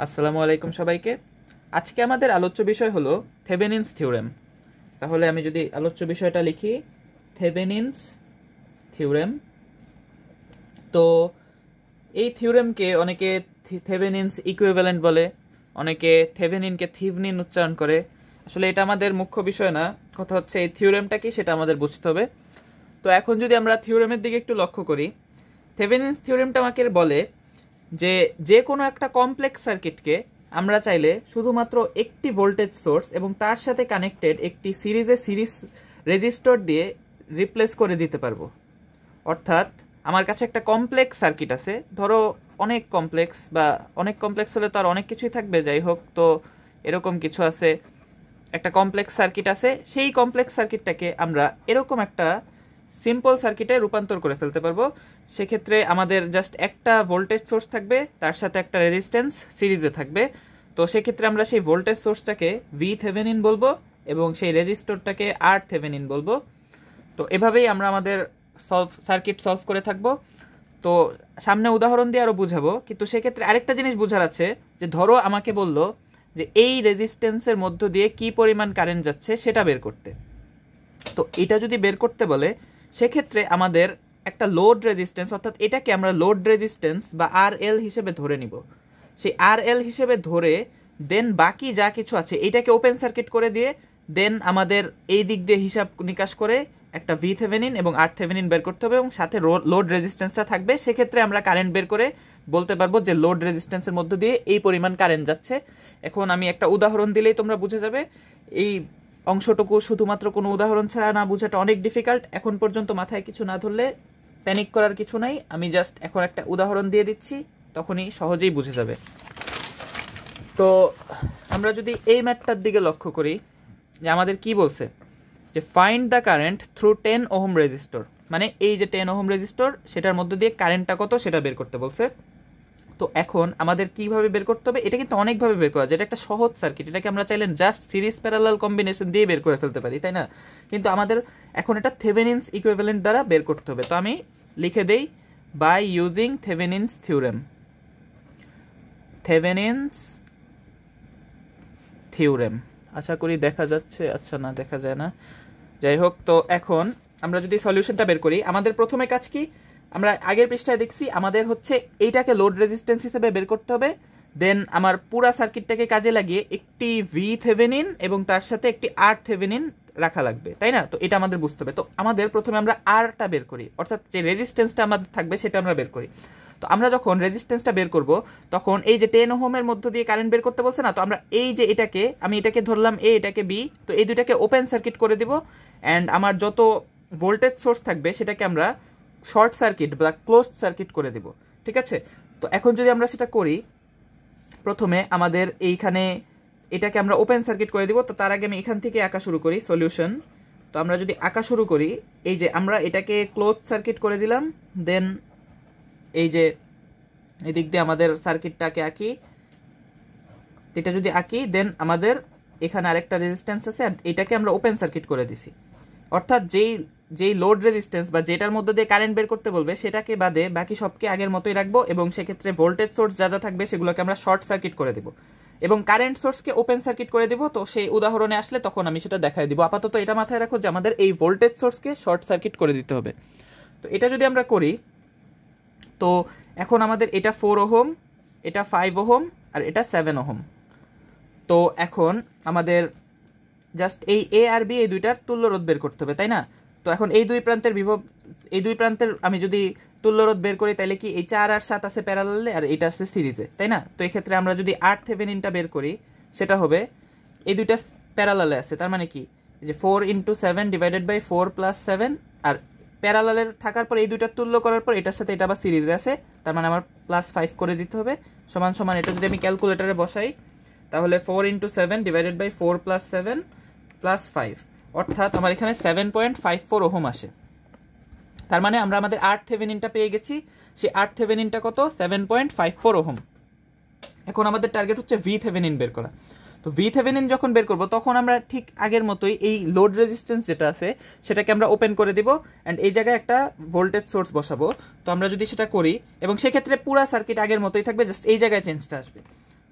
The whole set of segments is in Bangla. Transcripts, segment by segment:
আসসালামু আলাইকুম সবাইকে। আজকে আমাদের আলোচ্য বিষয় হলো থেভেনিনস থিওরেম। তাহলে আমি যদি আলোচ্য বিষয়টা লিখি, থেভেনিনস থিওরেম। তো এই থিওরেমকে অনেকে থেভেনিনস ইকুইভ্যালেন্ট বলে, অনেকে থেভেনিনকে থিভনিন উচ্চারণ করে। আসলে এটা আমাদের মুখ্য বিষয় না, কথা হচ্ছে এই থিওরেমটা কি সেটা আমাদের বুঝতে হবে। তো এখন যদি আমরা থিওরেমের দিকে একটু লক্ষ্য করি, থেভেনিনস থিওরেমটা আমাকে বলে যে যে কোনো একটা কমপ্লেক্স সার্কিটকে আমরা চাইলে শুধুমাত্র একটি ভোল্টেজ সোর্স এবং তার সাথে কানেক্টেড একটি সিরিজ রেজিস্টর দিয়ে রিপ্লেস করে দিতে পারবো। অর্থাৎ আমার কাছে একটা কমপ্লেক্স সার্কিট আছে, ধরো অনেক কমপ্লেক্স হলে তো আর অনেক কিছুই থাকবে, যাই হোক, তো এরকম কিছু আছে, একটা কমপ্লেক্স সার্কিট আছে, সেই কমপ্লেক্স সার্কিটটাকে আমরা এরকম একটা সিম্পল সার্কিটে রূপান্তর করে ফেলতে পারবো। সেক্ষেত্রে আমাদের জাস্ট একটা ভোল্টেজ সোর্স থাকবে, তার সাথে একটা রেজিস্ট্যান্স সিরিজে থাকবে। তো সেক্ষেত্রে আমরা সেই ভোল্টেজ সোর্সটাকে ভি থেভেনিন বলবো এবং সেই রেজিস্টরটাকে আর থেভেনিন বলবো। তো এভাবেই আমরা আমাদের সার্কিট সলভ করে থাকবো। তো সামনে উদাহরণ দিয়ে আরও বুঝাবো, কিন্তু সেক্ষেত্রে আরেকটা জিনিস বোঝার আছে যে ধরো আমাকে বললো যে এই রেজিস্ট্যান্সের মধ্য দিয়ে কি পরিমাণ কারেন্ট যাচ্ছে সেটা বের করতে। তো এটা যদি বের করতে বলে সেক্ষেত্রে আমাদের একটা লোড রেজিস্ট্যান্স, অর্থাৎ এটাকে আমরা লোড রেজিস্ট্যান্স বা আর এল হিসেবে ধরে নিব। সেই আর এল হিসেবে ধরে দেন বাকি যা কিছু আছে এটাকে ওপেন সার্কিট করে দিয়ে দেন আমাদের এই দিক দিয়ে হিসাব নিকাশ করে একটা ভি থেভেনিন এবং আর থেভেনিন বের করতে হবে এবং সাথে লোড রেজিস্ট্যান্সটা থাকবে। সেক্ষেত্রে আমরা কারেন্ট বের করে বলতে পারবো যে লোড রেজিস্ট্যান্সের মধ্য দিয়ে এই পরিমাণ কারেন্ট যাচ্ছে। এখন আমি একটা উদাহরণ দিলেই তোমরা বুঝে যাবে। এই অংশটুকু শুধুমাত্র কোনো উদাহরণ ছাড়া না বোঝাটা অনেক ডিফিকাল্ট। এখন পর্যন্ত মাথায় কিছু না ধরলে প্যানিক করার কিছু নাই, আমি জাস্ট এখন একটা উদাহরণ দিয়ে দিচ্ছি, তখনই সহজেই বুঝে যাবে। তো আমরা যদি এই ম্যাথটার দিকে লক্ষ্য করি, যে আমাদের কি বলছে যে find the current through 10 ohm resistor, মানে এই যে 10 ওহম রেজিস্টর সেটার মধ্যে দিয়ে কারেন্টটা কত সেটা বের করতে বলছে। তো এখন আমাদের কিভাবে বের করতে হবে, এটা কিন্তু অনেকভাবে বের করা যায়, এটা একটা সহজ সার্কিট, এটাকে আমরা চাইলে জাস্ট সিরিজ প্যারালাল কম্বিনেশন দিয়ে বের করে ফেলতে পারি, তাই না? কিন্তু আমাদের এখন এটা থেভেনিনস ইকুইভ্যালেন্ট দ্বারা বের করতে হবে। তো আমি লিখে দেই by using Thevenin's theorem. থেভেনিনস theorem, আশা করি দেখা যাচ্ছে, আচ্ছা না দেখা যায় না, যাই হোক। তো এখন আমরা যদি সলিউশনটা বের করি, আমাদের প্রথমে কাজ কি, আমরা আগের পৃষ্ঠায় দেখছি আমাদের হচ্ছে এইটাকে লোড রেজিস্ট্যান্স হিসেবে বের করতে হবে। দেন আমার পুরা সার্কিটটাকে কাজে লাগিয়ে একটি ভি থেভেনিন এবং তার সাথে একটি আর থেভেনিন রাখা লাগবে, তাই না? তো এটা আমাদের বুঝতে হবে। তো আমাদের প্রথমে আমরা আরটা বের করি, অর্থাৎ যে রেজিস্ট্যান্সটা আমাদের থাকবে সেটা আমরা বের করি। তো আমরা যখন রেজিস্ট্যান্সটা বের করব তখন এই যে 10 ওহমের মধ্য দিয়ে কারেন্ট বের করতে বলছে না, তো আমরা এই যে এটাকে, আমি এটাকে ধরলাম এ, এটাকে বি, তো এই দুটাকে ওপেন সার্কিট করে দিব অ্যান্ড আমার যত ভোল্টেজ সোর্স থাকবে সেটাকে আমরা শর্ট সার্কিট বা ক্লোজড সার্কিট করে দিব, ঠিক আছে? তো এখন যদি আমরা সেটা করি, প্রথমে আমাদের এইখানে এটাকে আমরা ওপেন সার্কিট করে দিব। তো তার আগে আমি এখান থেকে আঁকা শুরু করি সলিউশন। তো আমরা যদি আঁকা শুরু করি, এই যে আমরা এটাকে ক্লোজড সার্কিট করে দিলাম, দেন এই যে এদিক দিয়ে আমাদের সার্কিটটাকে আঁকি, এটা যদি আঁকি দেন আমাদের এখানে আরেকটা রেজিস্ট্যান্স আছে আর এটাকে আমরা ওপেন সার্কিট করে দিছি। অর্থাৎ যেই লোড রেজিস্ট্যান্স বা যেটার মধ্যে দিয়ে কারেন্ট বের করতে বলবে সেটাকে বাদে বাকি সবকে আগের মতোই রাখবো এবং সেক্ষেত্রে ভোল্টেজ সোর্স যা যা থাকবে সেগুলোকে আমরা শর্ট সার্কিট করে দেবো এবং কারেন্ট সোর্সকে ওপেন সার্কিট করে দেবো। তো সেই উদাহরণে আসলে তখন আমি সেটা দেখাই দিব। আপাতত এটা মাথায় রাখো যে আমাদের এই ভোল্টেজ সোর্সকে শর্ট সার্কিট করে দিতে হবে। তো এটা যদি আমরা করি, তো এখন আমাদের এটা 4 ওহম, এটা 5 ওহম আর এটা 7 ওহম। তো এখন আমাদের জাস্ট এই এ আর বি এই দুইটার তুল্য রোধ বের করতে হবে, তাই না? তো এখন এই দুই প্রান্তের আমি যদি তুল্য রোধ বের করি তাহলে কি এই 4 আর 7 আছে প্যারালালে আর এটা আছে সিরিজে, তাই না? তো এই ক্ষেত্রে আমরা যদি আর থেভেনিনটা বের করি সেটা হবে এই দুইটা প্যারালালে আছে, তার মানে কি যে 4 × 7 ডিভাইডেড বাই 4 + 7, আর প্যারালালের থাকার পর এই দুইটা তুল্য করার পর এটার সাথে এটা আবার সিরিজে আছে, তার মানে আমার +5 করে দিতে হবে সমান সমান, এটা যদি আমি ক্যালকুলেটরে বসাই তাহলে 4 × 7 ডিভাইডেড বাই 4 + 7 + 5, অর্থাৎ আমার এখানে 7.54 ওহম আসে। তার মানে আমরা আমাদের আর থেভেনিনটা পেয়ে গেছি। সেই আর থেভেনিনটা কত? 7.54 ওহম। এখন আমাদের টার্গেট হচ্ছে ভি থেভেনিন বের করা। তো ভি থেভেনিন যখন বের করব তখন আমরা ঠিক আগের মতোই এই লোড রেজিস্ট্যান্স যেটা আছে সেটাকে আমরা ওপেন করে দিব অ্যান্ড এই জায়গায় একটা ভোল্টেজ সোর্স বসাবো। তো আমরা যদি সেটা করি এবং সেক্ষেত্রে পুরো সার্কিট আগের মতোই থাকবে, জাস্ট এই জায়গায় চেঞ্জটা আসবে।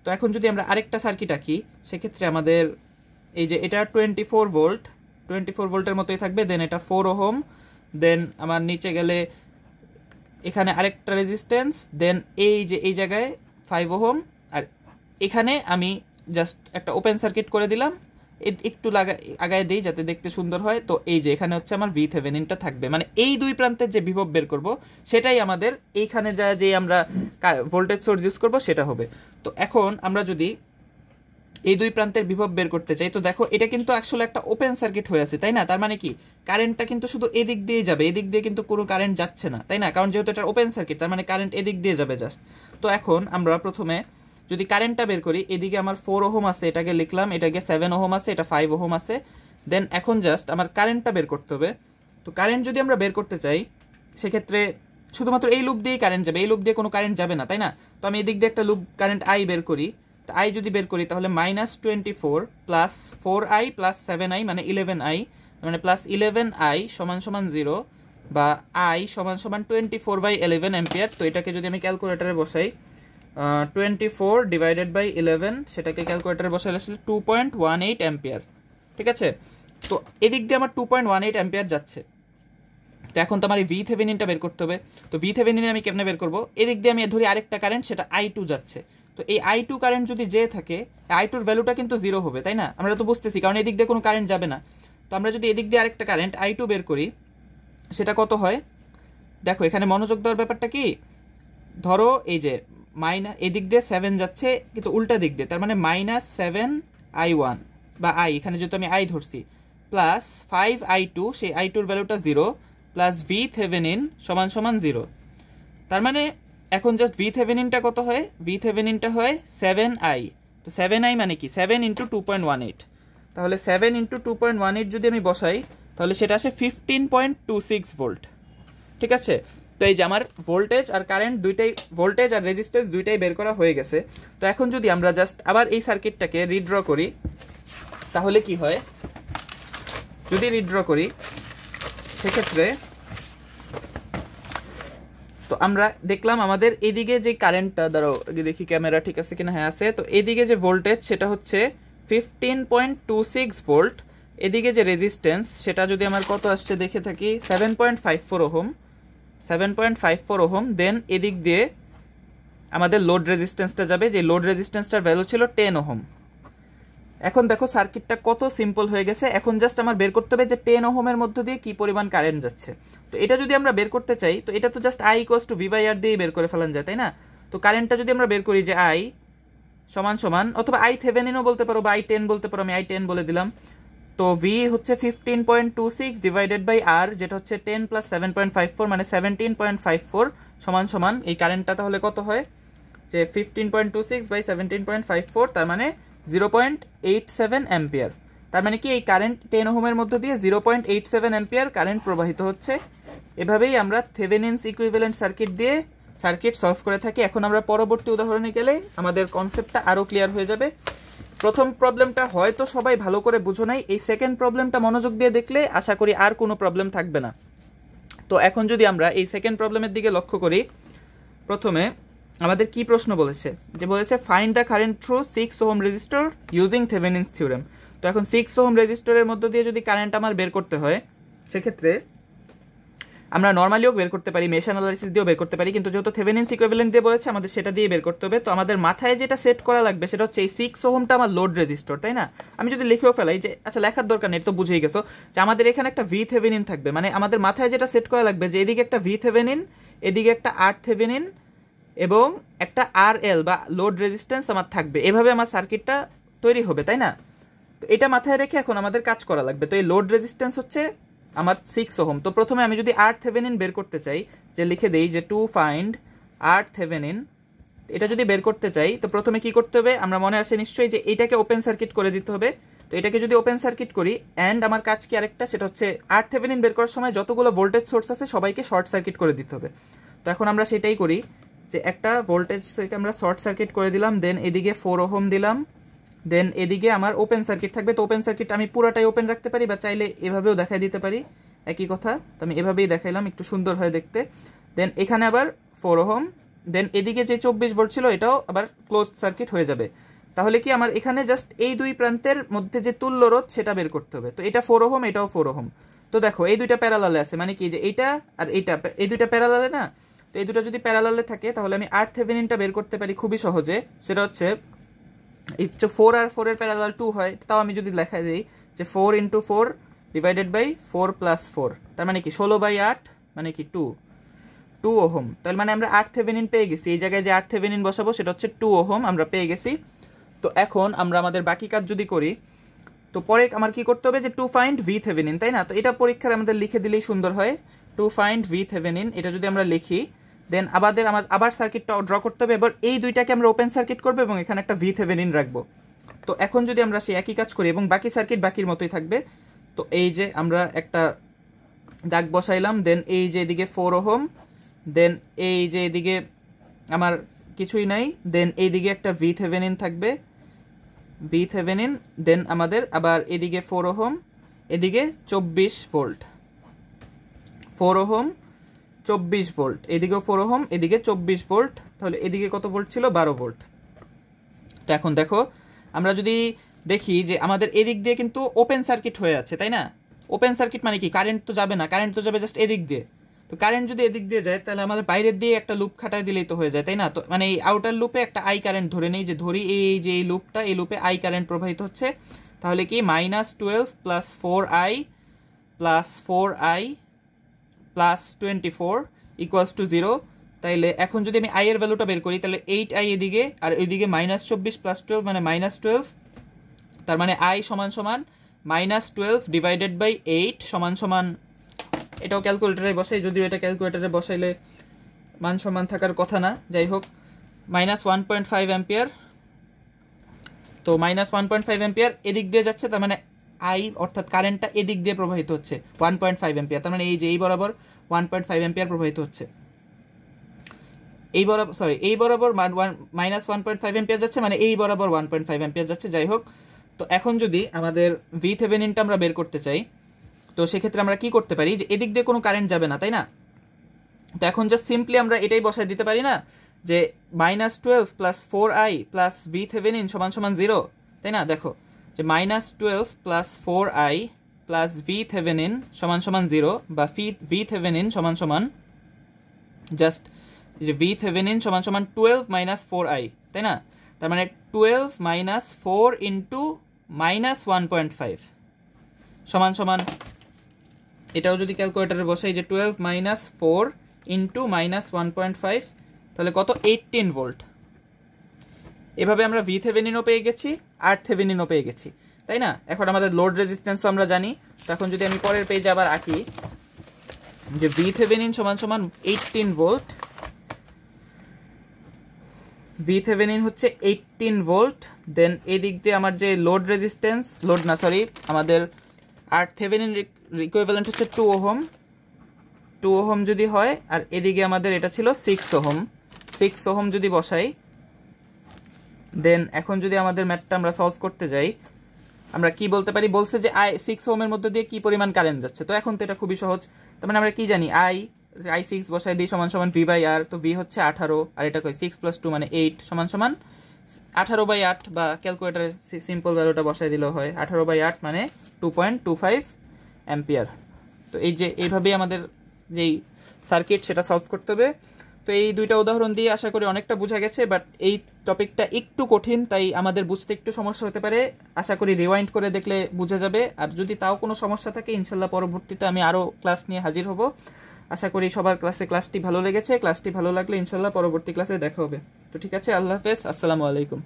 তো এখন যদি আমরা আরেকটা সার্কিট আঁকি, সেক্ষেত্রে আমাদের এই যে এটা 24 ভোল্ট, 24 ভোল্টের মতোই থাকবে, দেন এটা 4 ওহম, দেন আমার নিচে গেলে এখানে আরেকটা রেজিস্ট্যান্স, দেন এই যে এই জায়গায় 5 ওহম, আর এখানে আমি জাস্ট একটা ওপেন সার্কিট করে দিলাম, একটু আগায় দিই যাতে দেখতে সুন্দর হয়। তো এই যে এখানে হচ্ছে আমার VTheveninটা থাকবে, মানে এই দুই প্রান্তের যে বিভব বের করব সেটাই আমাদের এইখানে যে আমরা ভোল্টেজ সোর্স ইউজ করব সেটা হবে। তো এখন আমরা যদি এই দুই প্রান্তের বিভব বের করতে চাই, তো দেখো এটা কিন্তু আসলে একটা ওপেন সার্কিট হয়ে আছে, তাই না? তার মানে কি কারেন্টটা কিন্তু শুধু এদিক দিয়ে যাবে, এদিক দিয়ে কিন্তু কোনো কারেন্ট যাচ্ছে না, তাই না? কারণ যেহেতু এটা ওপেন সার্কিট, তার মানে কারেন্ট এদিক দিয়ে যাবে জাস্ট। তো এখন আমরা প্রথমে যদি কারেন্টটা বের করি, এদিকে আমার 4 ওহম আছে, এটাকে লিখলাম, এটাকে 7 ওহম আছে, এটা 5 ওহম আছে, দেন এখন জাস্ট আমার কারেন্টটা বের করতে হবে। তো কারেন্ট যদি আমরা বের করতে চাই, সেক্ষেত্রে শুধুমাত্র এই লুপ দিয়েই কারেন্ট যাবে, এই লুপ দিয়ে কোনো কারেন্ট যাবে না, তাই না? তো আমি এদিক দিয়ে একটা লুপ কারেন্ট আই বের করি, তো আই যদি বের করি তাহলে -24 প্লাস 4i প্লাস 7i মানে 11i, মানে প্লাস 11i সমান সমান 0, বা i সমান সমান 24/11 অ্যাম্পিয়ার। তো এটাকে যদি আমি ক্যালকুলেটারে বসাই, 24 ডিভাইডেড বাই 11, সেটাকে ক্যালকুলেটারে বসালে আসলে 2.18 অ্যাম্পিয়ার, ঠিক আছে? তো এদিক দিয়ে আমার 2.18 অ্যাম্পিয়ার যাচ্ছে। তো এখন তো আমার এই VTheveninটা বের করতে হবে। তো VThevenin আমি কেমনে বের করবো? এদিক দিয়ে আমি ধরি আরেকটা কারেন্ট, সেটা I2 যাচ্ছে। তো এই I2 কারেন্ট যদি যে থাকে, I2 এর ভ্যালুটা কিন্তু 0 হবে, তাই না? আমরা তো বুঝতেছি, কারণ এদিক দিয়ে কোনো কারেন্ট যাবে না। তো আমরা যদি এদিক দিয়ে আরেকটা কারেন্ট I2 বের করি, সেটা কত হয় দেখো। এখানে মনোযোগ দেওয়ার ব্যাপারটা কি, ধরো এই যে এদিক দিয়ে 7 যাচ্ছে কিন্তু উল্টা দিক দিয়ে, তার মানে -7i1 বা I, এখানে যেহেতু আমি I ধরছি, প্লাস 5i2, সেই I2 এর ভ্যালুটা 0, প্লাস VThevenin সমান সমান 0। তার মানে এখন জাস্ট VTheveninটা কত হয়? VTheveninটা হয় 7i। তো 7i মানে কি? 7 × 2.18। তাহলে 7 × 2.18 যদি আমি বসাই, তাহলে সেটা আসে 15.26 ভোল্ট, ঠিক আছে? তো এই যে আমার ভোল্টেজ আর কারেন্ট দুইটাই, ভোল্টেজ আর রেজিস্ট্যান্স দুইটাই বের করা হয়ে গেছে। তো এখন যদি আমরা জাস্ট আবার এই সার্কিটটাকে রিড্র করি, তাহলে কি হয়? যদি রিড্র করি, সেক্ষেত্রে তো আমরা দেখলাম আমাদের এদিকে যে কারেন্টটা, দাঁড়াও দেখি ক্যামেরা ঠিক আছে কিনা, হ্যাঁ আছে। তো এদিকে যে ভোল্টেজ সেটা হচ্ছে 15.26 ভোল্ট, এদিকে যে রেজিস্ট্যান্স সেটা যদি আমার কত আসছে দেখে থাকি, 7.54 ওহম, 7.54 ওহম। দেন এদিক দিয়ে আমাদের লোড রেজিস্ট্যান্সটা যাবে, যে লোড রেজিস্ট্যান্সটার ভ্যালু ছিল 10 ওহম। এখন দেখো সার্কিটটা কত সিম্পল হয়ে গেছে। এখন জাস্ট আমার বের করতে হবে যে 10 ওহমের মধ্য দিয়ে কি পরিমাণ কারেন্ট যাচ্ছে। তো এটা যদি আমরা বের করতে চাই, তো এটা তো জাস্ট I = V/R দিয়ে বের করে ফেলান যায়, তাই না? তো কারেন্টটা যদি আমরা বের করি যে I সমান সমান, অথবা ITheveninও বলতে পারো বা I10 বলতে পারো, আমি I10 বলে দিলাম। তো V হচ্ছে 15.26 ডিভাইডেড বাই R, যেটা হচ্ছে 10 + 7.54 মানে 17.54 সমান সমান এই কারেন্টটা তাহলে কত হয়, যে 15.26 বাই 17.54, তার মানে 0.87 অ্যাম্পিয়ার। তার মানে কি এই কারেন্ট 10 ওহমের মধ্য দিয়ে 0.87 অ্যাম্পিয়ার কারেন্ট প্রবাহিত হচ্ছে। এভাবেই আমরা থেভেনিনস ইকুইভ্যালেন্ট সার্কিট দিয়ে সার্কিট সলভ করে থাকি। এখন আমরা পরবর্তী উদাহরণে গেলে আমাদের কনসেপ্টটা আরও ক্লিয়ার হয়ে যাবে। প্রথম প্রবলেমটা হয়তো সবাই ভালো করে বুঝো নাই, এই সেকেন্ড প্রবলেমটা মনোযোগ দিয়ে দেখলে আশা করি আর কোনো প্রবলেম থাকবে না। তো এখন যদি আমরা এই সেকেন্ড প্রবলেমের দিকে লক্ষ্য করি, প্রথমে আমাদের কি প্রশ্ন বলেছে, যে বলেছে find the current through 6 ohm resistor using Thevenin's theorem. তো এখন 6 ওহম রেজিস্টরের মধ্য দিয়ে যদি কারেন্ট আমার বের করতে হয়, সেক্ষেত্রে আমরা নর্মালিও বের করতে পারি, মেশ অ্যানালাইসিস দিয়েও বের করতে পারি, কিন্তু যেহেতু থেভেনিনস ইকুইভ্যালেন্ট দিয়ে বলেছে আমাদের সেটা দিয়ে বের করতে হবে। তো আমাদের মাথায় যেটা সেট করা লাগবে সেটা হচ্ছে এই 6 ওহমটা আমার লোড রেজিস্টর, তাই না? আমি যদি লিখেও ফেলাই, যে আচ্ছা লেখার দরকার নেই, তো বুঝেই গেছো যে আমাদের এখানে একটা VThevenin থাকবে, মানে আমাদের মাথায় যেটা সেট করা লাগবে যে এদিকে একটা VThevenin, এদিকে একটা RThevenin এবং একটা RL বা লোড রেজিস্ট্যান্স আমার থাকবে। এভাবে আমার সার্কিটটা তৈরি হবে, তাই না? তো এটা মাথায় রেখে এখন আমাদের কাজ করা লাগবে। তো এই লোড রেজিস্ট্যান্স হচ্ছে আমার 6 ওহম। তো প্রথমে আমি যদি RThevenin বের করতে চাই, যে লিখে দেই যে টু ফাইন্ড RThevenin, এটা যদি বের করতে চাই, তো প্রথমে কি করতে হবে, আমরা মনে আছে নিশ্চয়ই যে এটাকে ওপেন সার্কিট করে দিতে হবে। তো এটাকে যদি ওপেন সার্কিট করি, অ্যান্ড আমার কাজ কি আরেকটা, সেটা হচ্ছে RThevenin বের করার সময় যতগুলো ভোল্টেজ সোর্স আছে সবাইকে শর্ট সার্কিট করে দিতে হবে। তো এখন আমরা সেটাই করি, যে একটা ভোল্টেজ থেকে আমরা শর্ট সার্কিট করে দিলাম, দেন এদিকে 4 ওহম দিলাম, দেন এদিকে আমার ওপেন সার্কিট থাকবে। তো ওপেন সার্কিট আমি পুরাটাই ওপেন রাখতে পারি, বা চাইলে এভাবেও দেখাই দিতে পারি, একই কথা। তো আমি এভাবেই দেখাইলাম, একটু সুন্দর হয় দেখতে। দেন এখানে আবার 4 ওহম, দেন এদিকে যে 24 ভোল্ট ছিল এটাও আবার ক্লোজ সার্কিট হয়ে যাবে। তাহলে কি আমার এখানে জাস্ট এই দুই প্রান্তের মধ্যে যে তুল্য রোধ সেটা বের করতে হবে। তো এটা 4 ওহম, এটাও 4 ওহম। তো দেখো এই দুইটা প্যারালালে আছে, মানে কি যে এইটা আর এইটা, এই দুইটা প্যারালালে না। তো এই দুটো যদি প্যারালালে থাকে তাহলে আমি RTheveninটা বের করতে পারি খুবই সহজে। সেটা হচ্ছে এই 4 আর 4 এর প্যারালাল 2 হয়, তাও আমি যদি লেখা দিই যে 4 × 4 ডিভাইডেড বাই 4 + 4, তার মানে কি 16/8, মানে কি 2 ওহম। তার মানে আমরা RThevenin পেয়ে গেছি। এই জায়গায় যে RThevenin বসাবো সেটা হচ্ছে 2 ওহম, আমরা পেয়ে গেছি। তো এখন আমরা আমাদের বাকি কাজ যদি করি, তো পরে আমার কি করতে হবে যে টু ফাইন্ড VThevenin, তাই না? তো এটা পরীক্ষায় আমাদের লিখে দিলেই সুন্দর হয়, টু ফাইন্ড VThevenin। এটা যদি আমরা লিখি দেন আবার সার্কিটটা ড্র করতে হবে। এবার এই দুইটাকে আমরা ওপেন সার্কিট করবো এবং এখানে একটা VThevenin রাখবো। তো এখন যদি আমরা সেই একই কাজ করি এবং বাকি সার্কিট বাকির মতোই থাকবে। তো এই যে আমরা একটা দাগ বসাইলাম, দেন এই যে এদিকে 4 ওহম, দেন এই যে এদিকে আমার কিছুই নাই, দেন এইদিকে একটা VThevenin থাকবে, VThevenin। দেন আমাদের আবার এদিকে 4 ওহম, এদিকে 24 ভোল্ট, 4 ওহম 24 ভোল্ট, এদিকেও 4 ওহম, এদিকে 24 ভোল্ট। তাহলে এদিকে কত ভোল্ট ছিল? 12 ভোল্ট। তো এখন দেখো আমরা যদি দেখি যে আমাদের এদিক দিয়ে কিন্তু ওপেন সার্কিট হয়ে আছে, তাই না? ওপেন সার্কিট মানে কি? কারেন্ট তো যাবে না, কারেন্ট তো যাবে জাস্ট এদিক দিয়ে। তো কারেন্ট যদি এদিক দিয়ে যায় তাহলে আমাদের বাইরের দিয়ে একটা লুপ খাটায় দিলেই তো হয়ে যায়, তাই না? তো মানে এই আউটার লুপে একটা আই কারেন্ট ধরে নেই, যে ধরি এই যে এই লুপটা, এই লুপে আই কারেন্ট প্রবাহিত হচ্ছে। তাহলে কি -12 + 4i + 4i + 24 = 0। তাইলে এখন যদি আমি আই এর ভ্যালুটা বের করি তাহলে 8i এদিকে আর এদিকে -24 + 12 মানে -12। তার মানে i = -12 ডিভাইডেড বাই 8 = এটাও ক্যালকুলেটারে বসাই, যদিও এটা ক্যালকুলেটারে বসাইলে মান সমান থাকার কথা না, যাই হোক -1.5 অ্যাম্পিয়ার। তো -1.5 অ্যাম্পিয়ার এদিক দিয়ে যাচ্ছে, তার মানে আই অর্থাৎ কারেন্টটা এদিক দিয়ে প্রবাহিত হচ্ছে 1.5 অ্যাম্পিয়ার। তার মানে এই যে এই বরাবর 1.5 অ্যাম্পিয়ার প্রবাহিত হচ্ছে, এই বরাবর -1.5 অ্যাম্পিয়ার যাচ্ছে, মানে এই বরাবর 1.5 অ্যাম্পিয়ার যাচ্ছে। যাই হোক, তো এখন যদি আমাদের VTheveninটা আমরা বের করতে চাই, তো সেক্ষেত্রে আমরা কি করতে পারি যে এদিক দিয়ে কোনো কারেন্ট যাবে না, তাই না? তো এখন জাস্ট সিম্পলি আমরা এটাই বসায় দিতে পারি না যে -12 + 4i + VThevenin = 0, তাই না? দেখো যে -12 + 4i + VThevenin = 0, বা VThevenin জাস্ট যে VThevenin = 12 - 4i, তাই না? তার মানে 12 - 4 × -1.5 সমান এটাও যদি ক্যালকুলেটারে বসাই যে 12 - 4 × -1.5, তাহলে কত? 18 ভোল্ট। এভাবে আমরা VTheveninও পেয়ে গেছি, RTheveninও পেয়ে গেছি, তাই না? এখন আমাদের লোড রেজিস্ট্যান্সও আমরা জানি। তো এখন যদি আমি পরের পেজে আবার আঁকি যে VThevenin = 18 ভোল্ট, VThevenin হচ্ছে 18 ভোল্ট। দেন এদিক দিয়ে আমার যে লোড রেজিস্ট্যান্স, আমাদের RThevenin ইকুইভ্যালেন্ট হচ্ছে 2 ওহম, 2 ওহম যদি হয়, আর এদিকে আমাদের এটা ছিল 6 ওহম, 6 ওহম যদি বসাই, দেন এখন যদি আমাদের ম্যাথটা আমরা সলভ করতে যাই, আমরা কি বলতে পারি? বলছে যে 6 ওহমের মধ্যে দিয়ে কি পরিমাণ কারেন্ট যাচ্ছে। তো এখন তো এটা খুবই সহজ, তার মানে আমরা কি জানি? I6 বসাই দিই = V/R। তো V হচ্ছে 18, আর এটা কই 6 + 2 মানে 8 = 18/8, বা ক্যালকুলেটারে সিম্পল ভ্যালুটা বসাই দিলেও হয়। 18/8 মানে 2.25 অ্যাম্পিয়ার। তো এই যে এইভাবেই আমাদের যেই সার্কিট সেটা সলভ করতে হবে। তো এই দুইটা উদাহরণ দিয়ে আশা করি অনেকটা বোঝা গেছে, বাট এই টপিকটা একটু কঠিন, তাই আমাদের বুঝতে একটু সমস্যা হতে পারে। আশা করি রিওয়াইন্ড করে দেখলে বোঝা যাবে। আর যদি তাও কোনো সমস্যা থাকে, ইনশাল্লাহ পরবর্তীতে আমি আরও ক্লাস নিয়ে হাজির হব। আশা করি সবার ক্লাসটি ভালো লেগেছে। ক্লাসটি ভালো লাগলে ইনশাল্লাহ পরবর্তী ক্লাসে দেখা হবে। তো ঠিক আছে, আল্লাহ হাফেজ, আসসালামু আলাইকুম।